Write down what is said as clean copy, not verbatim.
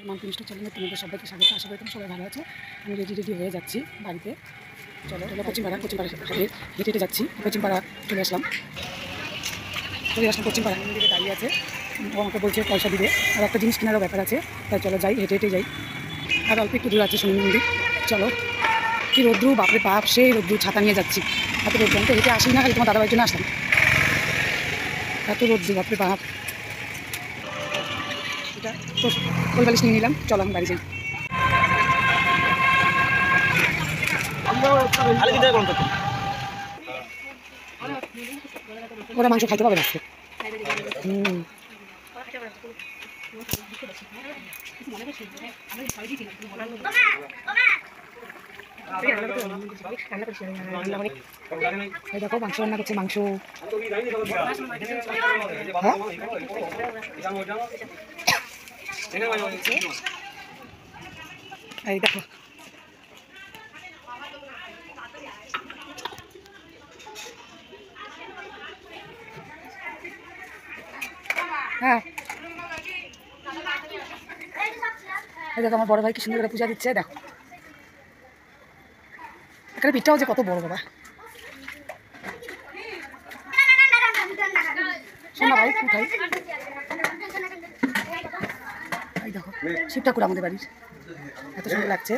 Monthly মিষ্টি চ্যানেলে তোমাদের সবাইকে স্বাগত। আশা করি তোমরা সবাই ভালো আছো। আমি রেডি হয়ে যাচ্ছি বাড়িতে। চলো কোচিংপাড়া হেঁটে হেঁটে যাচ্ছি। কোচিংপাড়া চলে আসলাম কোচিংপাড়া দিকে দাঁড়িয়ে আছে। ও আমাকে বলছে পয়সা দিবে, আর একটা জিনিস কেনারও ব্যাপার আছে, তাই চলো যাই, হেঁটে যাই। আর অল্প একটু দূর আছে শনি মন্দির। চলো। কি রোদ্রু, বাপরে বাপ, সেই রোদ্রু, ছাতা নিয়ে যাচ্ছি। এত রোদ্রু, আমি তো হেঁটে আসি না, খালি তোমার দাদাভাইয়ের জন্য আসলাম। এত রোদ্রু, বাপরে বাপ। এটা কোল বালিশ নিয়ে নিলাম। চলো আমি বাড়ি যাই। ওরা মাংস খাইতে পাবে না আজকে। দেখো মাংস রান্না করছে, মাংস। এই দেখো, হ্যাঁ এই দেখো আমার বড় ভাই কি সুন্দর করে পূজা দিচ্ছে। দেখো এখানে পিঠটাও যে কত বড়, বাবা। শোনা ভাই কোথায়? এই দেখো শিব ঠাকুর আমাদের বাড়ির, এত সুন্দর লাগছে।